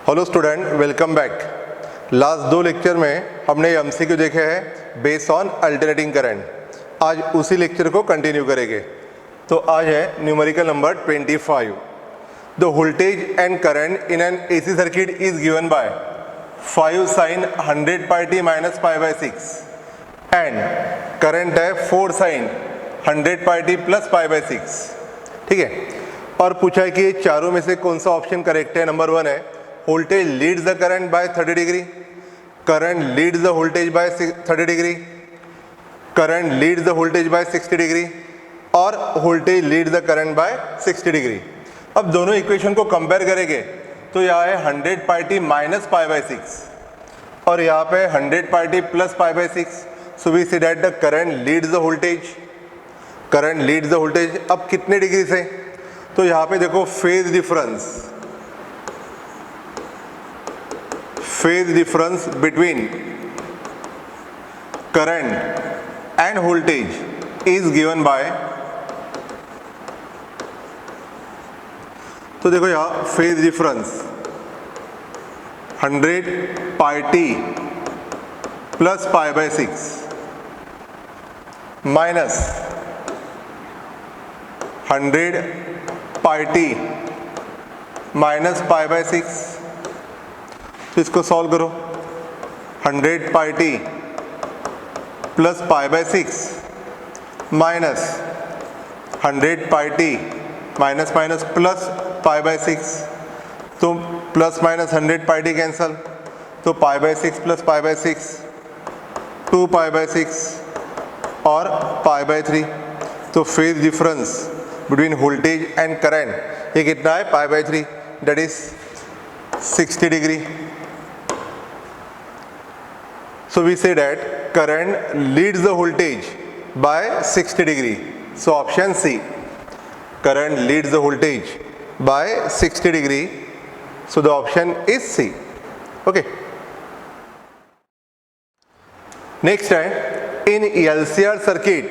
Hello student, welcome back. Last दो lecture में हमने एमसीक्यू देखे हैं बेस्ड ऑन अल्टरनेटिंग करंट। आज उसी लेक्चर को कंटिन्यू करेंगे। तो आज है numerical number 25। The voltage and current in an AC circuit is given bye 5 sin 100 pi t minus pi by 6 and current है 4 sin 100 pi t plus pi by 6। ठीक है, और पूछा है कि ये चारों में से कौन सा ऑप्शन करेक्ट है। नंबर 1 है voltage leads the current by 30 degree, current leads the voltage by 30 degree, current leads the voltage by 60 degree और voltage leads the current by 60 degree। अब दोनों इक्वेशन को कंपेयर करेंगे तो यहाँ है 100 pi t minus pi by 6 और यहाँ पे 100 pi t plus pi by 6। So we see that the current leads the voltage, current leads the voltage। अब कितने डिग्री से, तो यहाँ पे देखो phase difference between current and voltage is given by, तो देखो यहाँ phase difference 100 pi t plus pi by 6 minus 100 pi t minus pi by 6। तो इसको सॉल्व करो। 100 pi t plus pi by 6 minus 100 pi t minus minus plus pi by 6, तो plus minus 100 pi t cancel, तो pi by 6 plus pi by 6 2 pi by 6 और pi by 3। तो phase difference between voltage and current ये कितना है, pi by 3, that is 60 degree. So we say that current leads the voltage by 60 degree. So option C, current leads the voltage by 60 degree. So the option is C. Okay. Next है, in LCR circuit,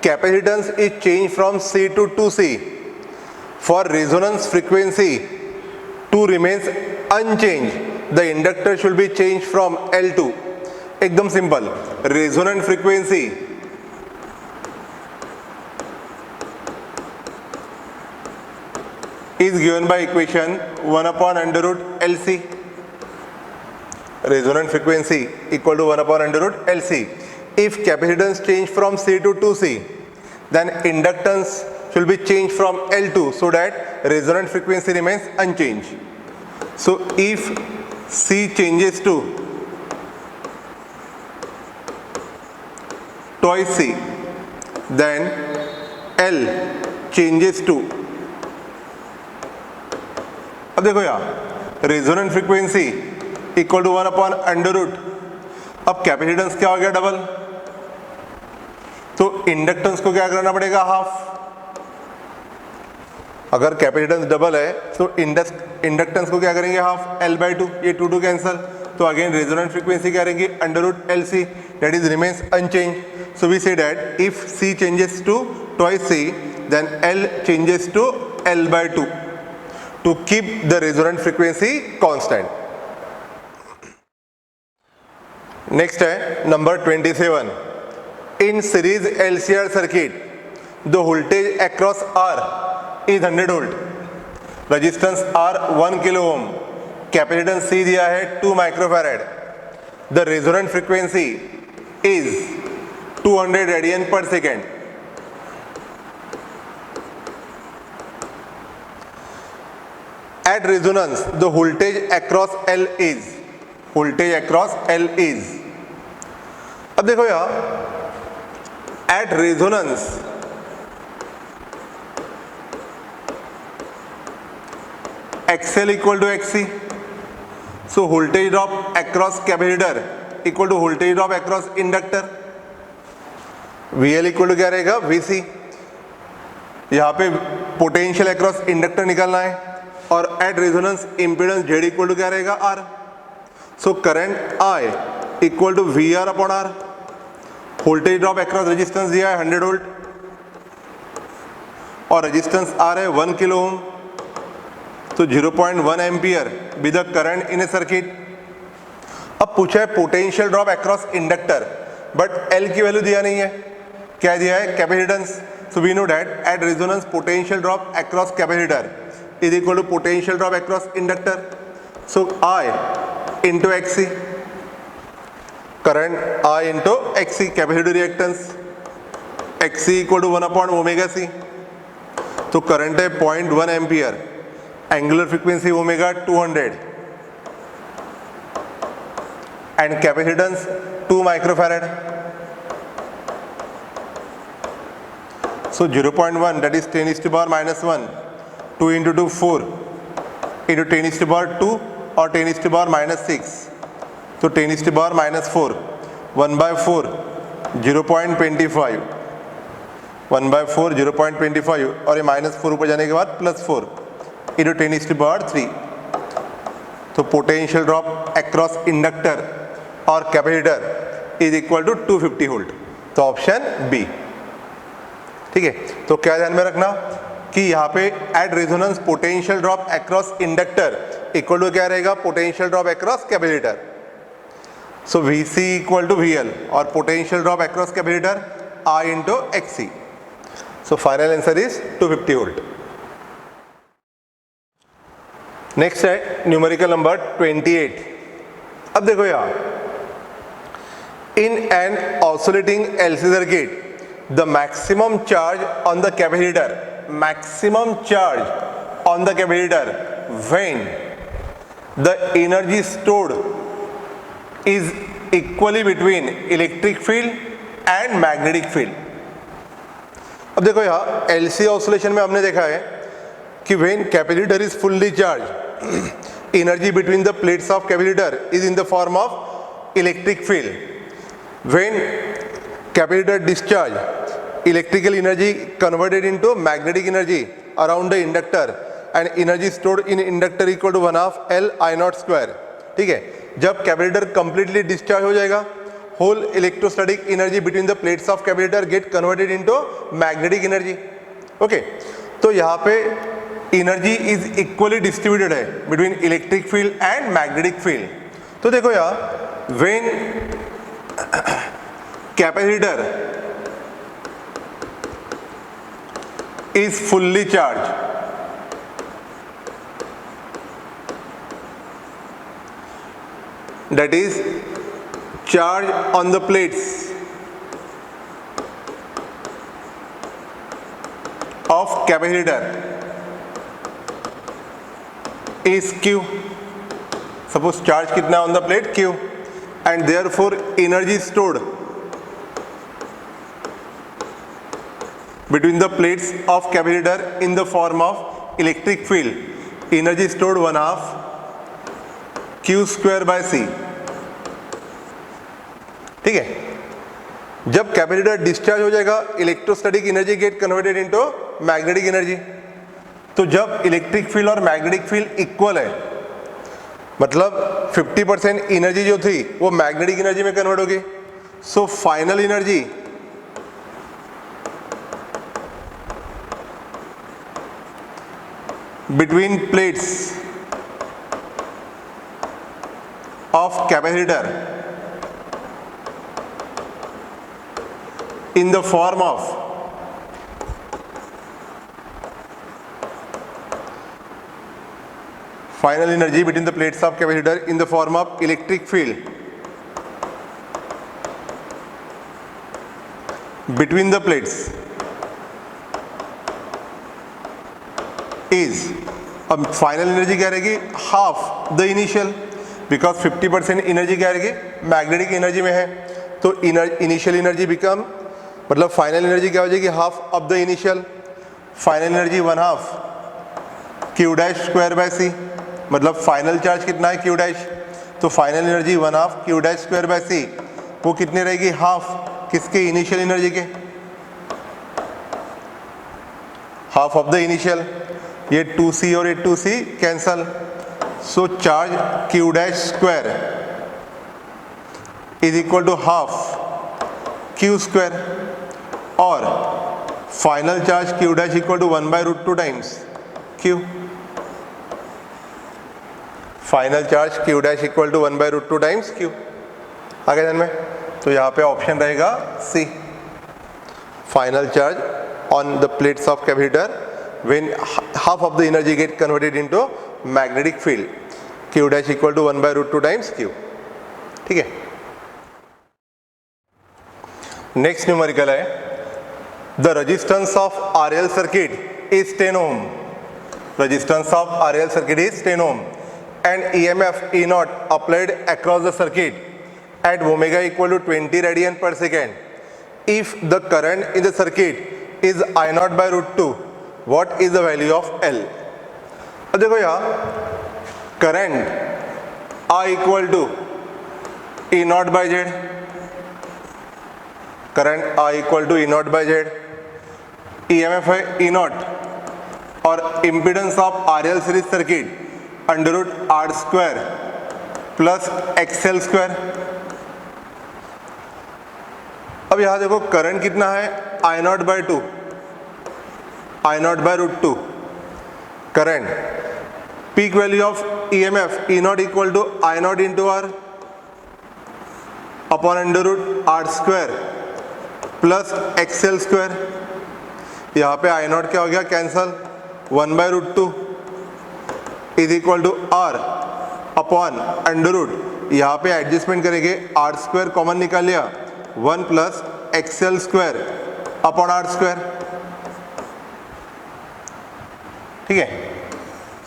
capacitance is changed from C to 2C. For resonance frequency 2 remains unchanged, the inductor should be changed from L to, एकदम simple, resonant frequency is given by equation 1 upon under root LC. Resonant frequency equal to 1 upon under root LC. If capacitance change from C to 2C, then inductance should be changed from L2 so that resonant frequency remains unchanged. So if C changes to twice C, then L changes to, अब देखो यहाँ resonant frequency equal to 1 upon under root, अब capacitance क्या हो गया, double, तो inductance को क्या करना पड़ेगा, हाफ। अगर कैपेसिटेंस डबल है तो इंडक्टेंस को क्या करेंगे, हाफ, L/2, ये 2 कैंसल, तो अगेन रेजोनेंट फ्रीक्वेंसी क्या रहेगी, under root LC, that is remains unchanged. So we say that if C changes to twice C, then L changes to L/2 to keep the resonant frequency constant. Next है number 27. In series LCR circuit, the voltage across R is 100 volt, resistance R 1 kilo ohm, capacitance C दिया है 2 microfarad. The resonant frequency is 200 radian per second. At resonance, the voltage across L is, voltage across L is, अब देखो यहाँ at resonance XL equal to XC, so voltage drop across capacitor equal to voltage drop across inductor। VL equal to क्या रहेगा, VC, यहाँ पे potential across inductor निकालना है, और at resonance impedance Z equal to क्या रहेगा, R। So current I equal to VR upon R, voltage drop across resistance दिया है 100 वोल्ट और रेजिस्टेंस R है 1 किलो ओम, तो 0.1 ampere be the current in a circuit. अब पूछा है potential drop across inductor, but L की value दिया नहीं है, क्या दिया है capacitance. So we know that at resonance potential drop across capacitor is equal to potential drop across inductor. So I into XC, current I into XC, capacitor reactance XC equal to 1/ओमेगा C. तो current है 0.1 ampere, angular frequency omega 200 and capacitance 2 microfarad. So 0.1 that is 10 to the power minus 1, 2 into 2 4 into 10 to the power 2 or 10 to the power minus 6. So 10 to the power minus 4, 1/4 0.25, 1/4 0.25 और ये -4 ऊपर जाने के बाद +4 into 10 to the power 3। तो potential drop across inductor और capacitor is equal to 250 volt. तो option B, ठीक है। तो क्या ध्यान में रखना कि यहाँ पे at resonance potential drop across inductor equal to क्या रहेगा, potential drop across capacitor. So VC equal to VL और potential drop across capacitor I into XC। So final answer is 250 volt. Next है न्यूमेरिकल नंबर 28। अब देखो यार, in an oscillating LC circuit the maximum charge on the capacitor when the energy stored is equally between electric field and magnetic field। अब देखो यहाँ LC oscillation में हमने देखा है कि when capacitor is fully charged energy between the plates of capacitor is in the form of electric field. When capacitor discharge, electrical energy converted into magnetic energy around the inductor and energy stored in inductor equal to 1/2 L I naught square। ठीक है, जब capacitor completely discharge हो जाएगा, whole electrostatic energy between the plates of capacitor get converted into magnetic energy. Okay, तो यहाँ पे energy is equally distributed है between electric field and magnetic field. तो देखो यहाँ when capacitor is fully charged, that is charge on the plates of capacitor is Q। suppose charge कितना on the plate Q, and therefore energy stored between the plates of capacitor in the form of electric field, energy stored 1/2 Q square by C। ठीक है, जब capacitor discharge हो जाएगा electrostatic energy get converted into magnetic energy. तो जब electric field और magnetic field equal है, मतलब 50% एनर्जी जो थी वो मैग्नेटिक एनर्जी में कन्वर्ट होगी। So final energy between plates of capacitor in the form of final energy between the plates of capacitor in the form of electric field between the plates is, अब final energy क्या रहेगी, half the initial, because 50% energy क्या रहेगी magnetic energy में है। तो initial energy become, मतलब final energy क्या हो जाएगी, half of the initial. Final energy 1/2 Q dash square by C, मतलब फाइनल चार्ज कितना है Q डैश। तो final energy 1/2 Q dash square by C, वो कितनी रहेगी, हाफ किसके, इनिशियल एनर्जी के, हाफ ऑफ द इनिशियल। ये 2C और ये 2C cancel, so charge Q dash square is equal to half Q square, और final charge Q dash equal to 1/√2 times Q। Final charge Q dash equal to 1/√2 times Q. आगे ध्यान में, तो यहाँ पे ऑप्शन रहेगा C, final charge on the plates of capacitor when half of the energy get converted into magnetic field, Q dash equal to 1/√2 times Q. ठीक है, next numerical है the resistance of RL circuit is 10 ohm. Resistance of RL circuit is 10 ohm and EMF E naught applied across the circuit at omega equal to 20 radian per second if the current in the circuit is I naught by √2, what is the value of L? अब देखो यहाँ current I equal to E naught by Z, current I equal to E naught by Z, EMF है E naught और impedance of RL series circuit √R² plus XL square. अब यहां देखो current कितना है I naught by 2, I naught by √2 current, peak value of EMF E naught equal to I naught into R upon √R² plus XL square. यहाँ पे I naught क्या हो गया cancel, 1/√2 is equal to R upon √, यहाँ पे adjustment करेंगे R² common निकाल लिया, 1 plus XL square upon R²। ठीक है,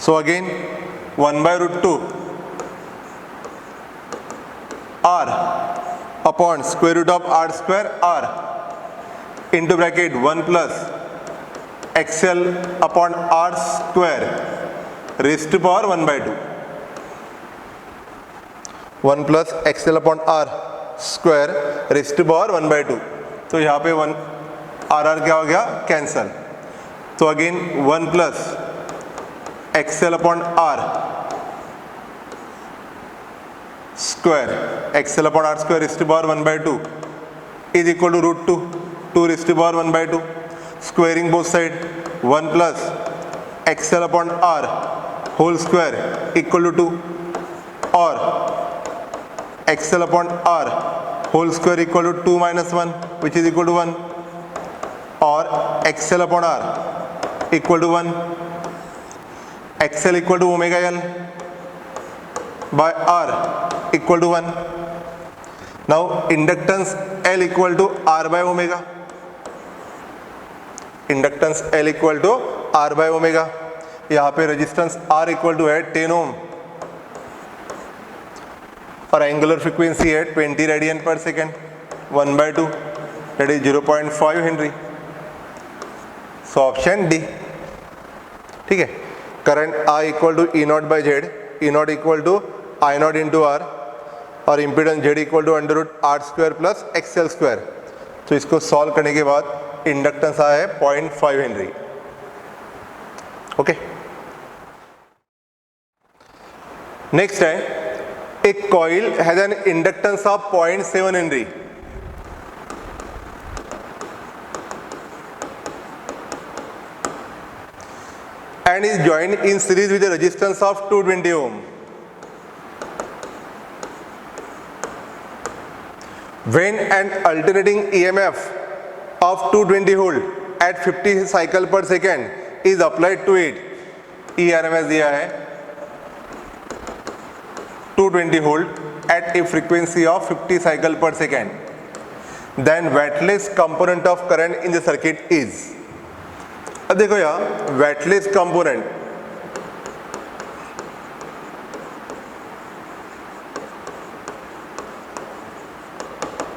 so again 1/√2 R upon square root of R² R into bracket 1 plus XL upon R² raised to power 1/2, 1 plus XL upon R² raised to power 1/2। तो यहाँ पे 1 RR क्या हो गया cancel, तो again 1 plus XL upon R square, XL upon R² raised to power 1/2 is equal to √2, 2 raised to power 1/2, squaring both side 1 plus XL upon R whole square equal to 2 और XL upon R whole square equal to 2 minus 1 which is equal to 1 और XL upon R equal to 1, XL equal to omega L by R equal to 1। Now inductance L equal to R by omega, inductance L equal to R by omega. यहाँ पे resistance R equal to है 10 ओम और angular frequency है 20 radian per second, 1/2 that is 0.5 henry. So option D. ठीक है, current I equal to E naught by Z, E naught equal to I naught into R और impedance Z equal to √R² plus XL square. तो इसको solve करने के बाद inductance आया है 0.5 हेनरी। ओके, नेक्स्ट है एक coil has an inductance of 0.7 Henry and is joined in series with a resistance of 220 ohm. When an alternating EMF of 220 volt at 50 cycle per second is applied to it, ERMS दिया है 220 volt at a frequency of 50 cycle per second, then wattless component of current in the circuit is। अब देखो यहाँ weightless component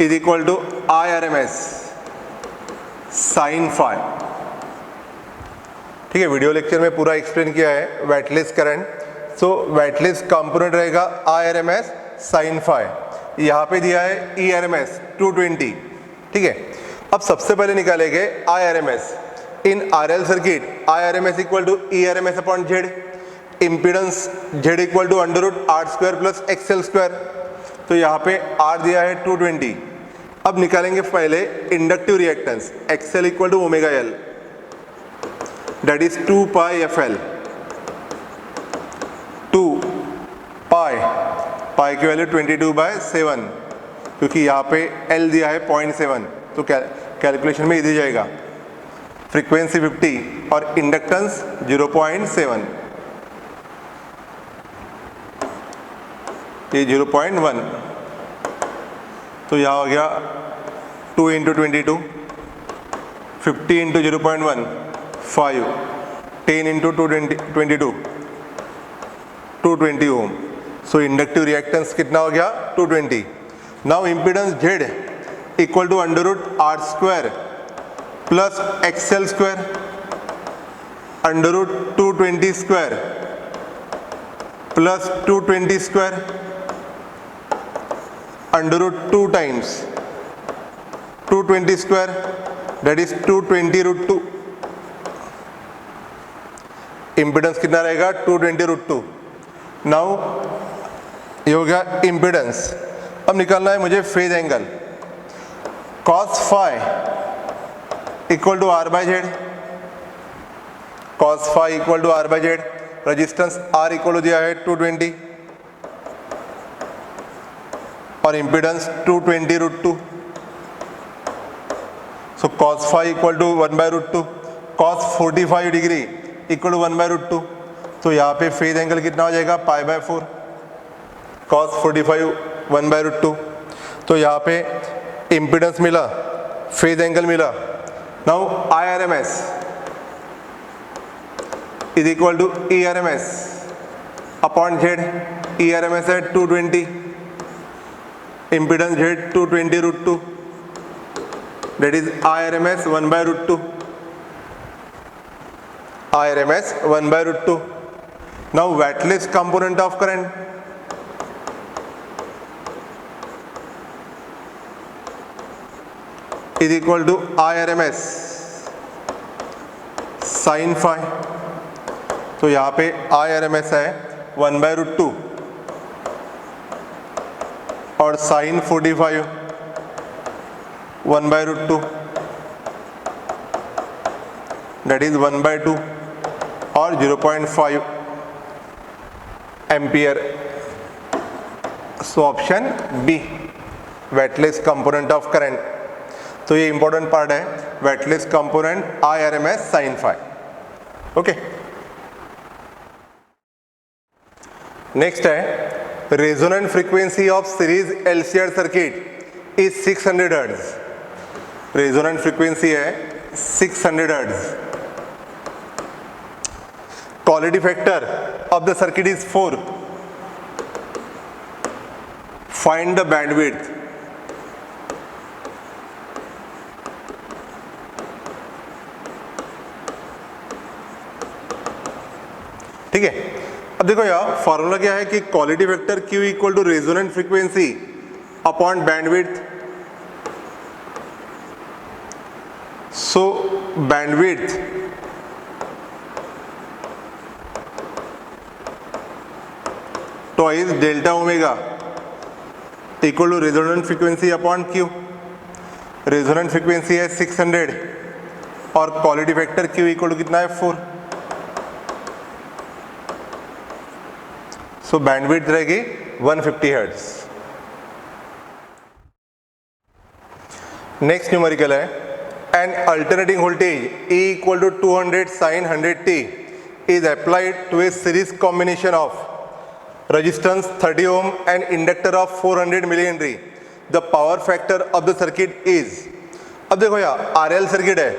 is equal to IRMS sine phi. ठीक है, video lecture में पूरा explain किया है weightless current. So weightless component रहेगा IRMS साइन फाई। यहाँ पे दिया है ERMS 220। ठीक है, अब सबसे पहले निकालेंगे IRMS in RL circuit. IRMS equal to ERMS upon Z, impedance Z equal to √R² plus XL square. तो यहाँ पे R दिया है 220। अब निकालेंगे पहले inductive reactance XL equal to omega L, that is 2 pi FL 2 pi की value 22/7, क्योंकि यहाँ पे L दिया है 0.7, तो कैलकुलेशन में इजी जाएगा। फ्रीक्वेंसी 50 और इंडक्टेंस 0.7, ये 0.1, तो यहाँ हो गया 2 × 22, 50 × 0.1 5, 10 × 22 220 ओम। सो इंडक्टिव रिएक्टेंस कितना हो गया 220। Now impedance Z equal to √R² plus XL² √220² plus 220² √2 times 220², that is 220 √2। Impedance कितना रहेगा 220 √2। नाउ ये हो गया इम्पीडेंस। अब निकालना है मुझे phase angle. cos phi equal to R/Z, cos phi equal to R/Z, resistance R equal to दिया है 220 और impedance 220 √2। So cos phi equal to 1/√2, cos 45 degree equal to 1/√2, तो यहाँ पे फेज एंगल कितना हो जाएगा π/4, cos 45 1/√2, तो यहाँ पे इम्पीडेंस मिला, फेज एंगल मिला। Now IRMS is equal to ERMS upon Z। ERMS है 220, impedance Z 220 √2, that is IRMS 1/√2, IRMS 1/√2। Now Wattles component of current is equal to IRMS sin phi, तो यहाँ पे IRMS है 1/√2 और sin 45 1/√2, that is 1/2 और 0.5 ampere. So option B wattless component of current. तो ये important part है, wattless component IRMS sin phi। Okay, next है resonant frequency of series LCR circuit is 600 hertz. Resonant frequency है 600 hertz. Quality factor of the circuit is 4. Find the bandwidth. ठीक है, अब देखो यार फॉर्मूला क्या है कि quality factor Q equal to resonant frequency upon bandwidth. So bandwidth twice delta omega equal to resonant frequency upon Q। Resonant frequency है 600 और quality factor Q equal to कितना है 4। सो बैंडविड्थ रहेगी 150 हर्ट्ज। नेक्स्ट न्यूमेरिकल है an alternating voltage E equal to 200 sin 100t is applied to a series combination of resistance 30 ohm and inductor of 400 millihenry. The power factor of the circuit is, अब देखो यार RL circuit है,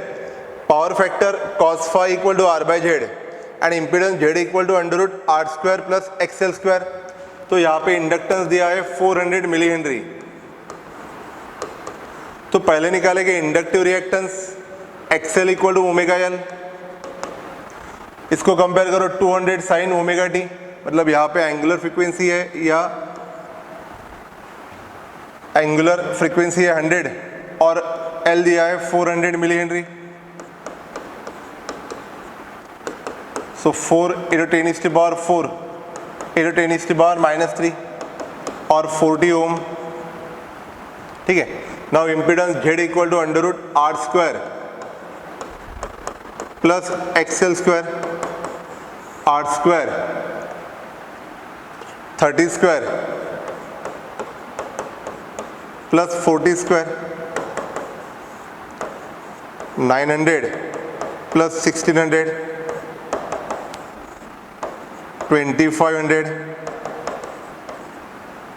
power factor cos phi equal to R/Z and impedance Z equal to √R² plus XL²। तो यहाँ पे inductance दिया है 400 मिलीहेनरी। तो पहले निकालेंगे inductive reactance XL equal to ω/L। इसको कंपेयर करो 200 sin ω/t, मतलब यहाँ पे एंगुलर फ्रीक्वेंसी है या एंगुलर फ्रीक्वेंसी है 100 और L दिया है 400 मिलीहेनरी। सो 4 × 10⁻⁴ × 10⁻³ और 40 ओम। ठीक है, now impedance Z equal to √R² plus XL² R² 30² plus 40 square 900 plus 1600 2500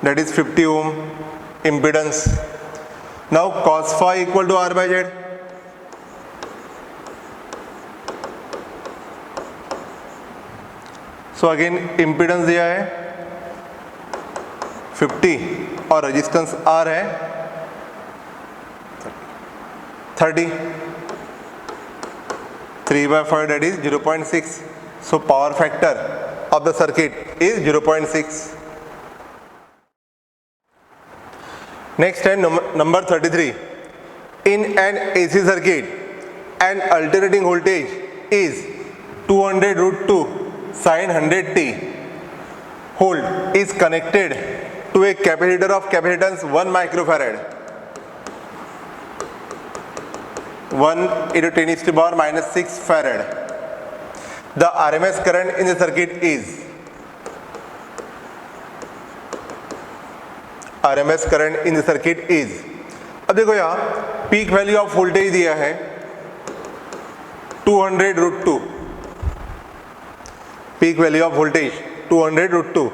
that is 50 ohm impedance. Now cos phi equal to R by Z. So again impedance दिया है 50 और रेजिस्टेंस R है 30. 3 by 5 that is 0.6. So power factor of the circuit is 0.6. Next है number 33. In an AC circuit, an alternating voltage is 200 root 2 sin 100t volt is connected to a capacitor of capacitance 1 microfarad. 1 into 10 to the power minus 6 farad. The RMS current in the circuit is RMS current in the circuit is. अब देखो यहाँ peak value of voltage दिया है 200 root 2. Peak value of voltage 200 root 2.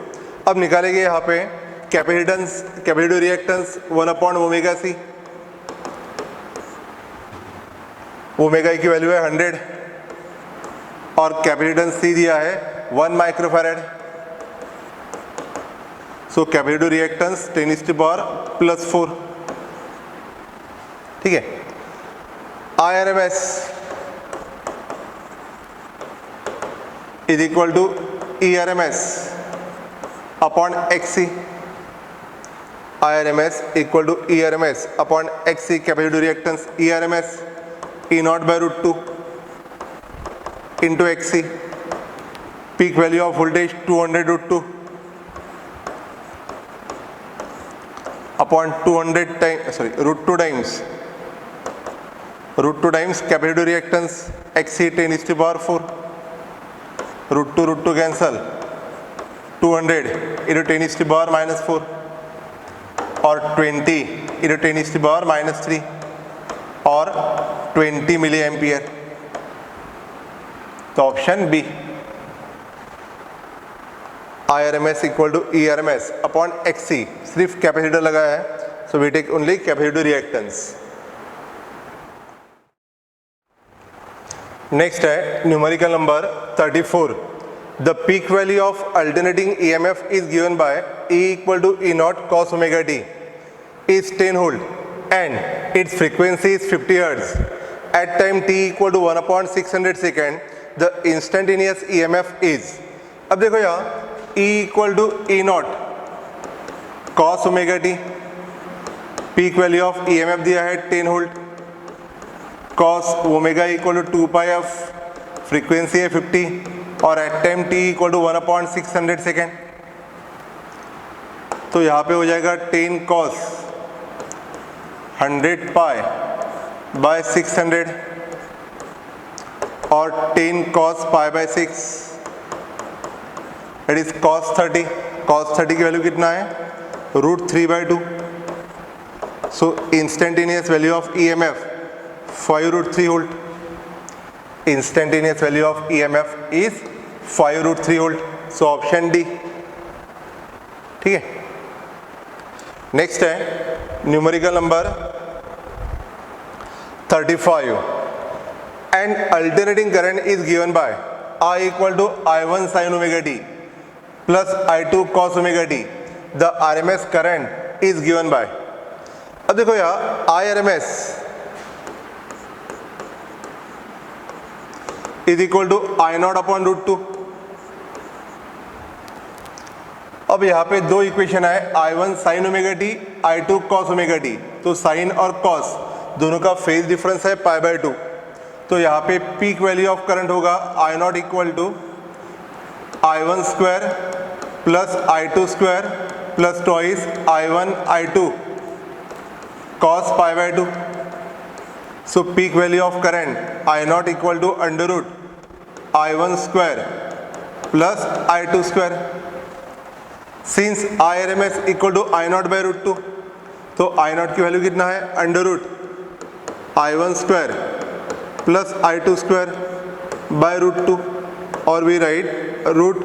अब निकालेंगे यहाँ पे capacitance capacitive reactance 1/ओमेगा c. ओमेगा की वैल्यू है 100 और कैपेसिटेंस C दिया है 1 microfarad. So capacitive reactance 10 to the power plus 4. ठीक है. IRMS is equal to ERMS upon XC. IRMS equal to ERMS upon XC. Capacitive reactance ERMS E0 by root 2 into XC. Peak value of voltage 200 root 2 upon 200 times, root 2 times capacitive reactance XC 10 to the power 4. root 2 cancel. 200 into 10 to the power minus 4 or 20 into 10 to the power minus 3 और 20 milli ampere. तो option B IRMS equal to ERMS upon XC. सिर्फ capacitor लगाया है, so we take only capacitive reactance. Next है numerical number 34. The peak value of alternating EMF is given by E equal to E0 cos omega t is 10 volt and its frequency is 50 Hz. At time t equal to 1/600 second, the instantaneous EMF is. अब देखो यहाँ E equal to E0 cos omega t. Peak value of EMF दिया है 10 volt. cos omega equal to 2 pi f. Frequency है 50 और at time t equal to 1/600 second. तो यहाँ पे हो जाएगा 10 cos 100 pi by 600 और 10 cos pi by 6 that is cos 30. cos 30 की वैल्यू कितना है? Root 3 by 2. So instantaneous value of EMF 5 root 3 volt. Instantaneous value of EMF is 5 root 3 volt. So option D. ठीक है. नेक्स्ट है numerical number 35. And alternating current is given by I equal to I1 sin omega t plus I2 cos omega t. The RMS current is given by. अब देखो यार IRMS is equal to I0 upon root 2. अब यहाँ पे दो equation है I1 sin omega t, I2 cos omega t. तो sine और कॉस दोनों का फेज डिफरेंस है पाई बाय 2. तो यहाँ पे पीक वैल्यू ऑफ करंट होगा I0 equal to I1 square plus I2 square plus twice I1 I2 cos pi by 2. So peak value of current I0 equal to under root I1 square plus I2 square. Since IRMS equal to I0 by root 2, तो I0 की value कितना है, under root I1 square plus I2 square by root 2, और we write root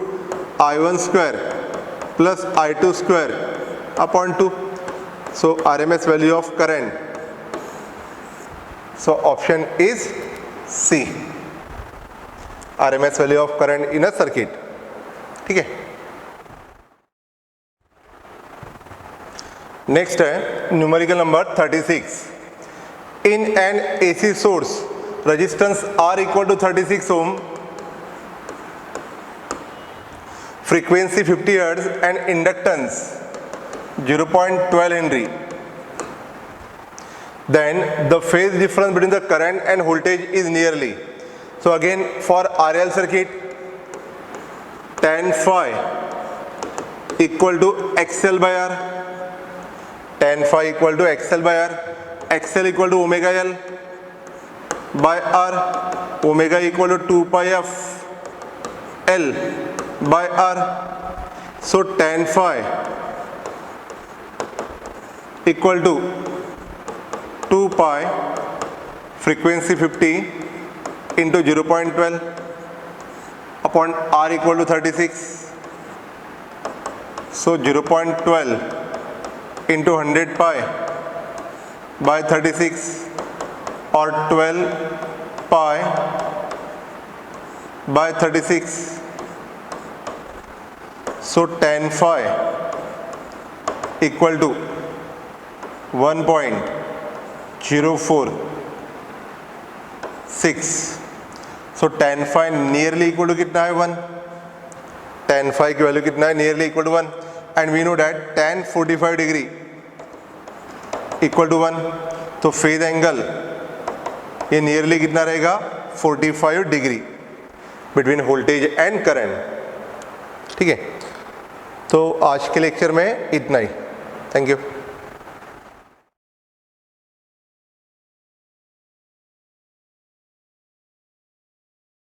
I1 square plus I2 square upon 2. So RMS value of current, so option is C, RMS value of current in a circuit. ठीक है. Next है numerical number 36. In an AC source resistance R equal to 36 ohm, frequency 50 hertz and inductance 0.12 henry, then the phase difference between the current and voltage is nearly. So again for RL circuit, tan phi equal to XL by R, tan phi equal to XL by R, XL equal to omega L by R, omega equal to 2 pi f L by R. So tan phi equal to 2 pi frequency 50 into 0.12 upon R equal to 36. So 0.12 into 100 pi by 36 or 12 pi by 36. So tan phi equal to 1.046. So tan phi nearly equal to कितना है 1, tan phi की value कितना है, nearly equal to 1, and we know that tan 45 degree equal to 1. तो phase angle ये nearly कितना रहेगा, 45 degree between voltage and current. ठीक है. तो आज के लेक्चर में इतना ही. Thank you.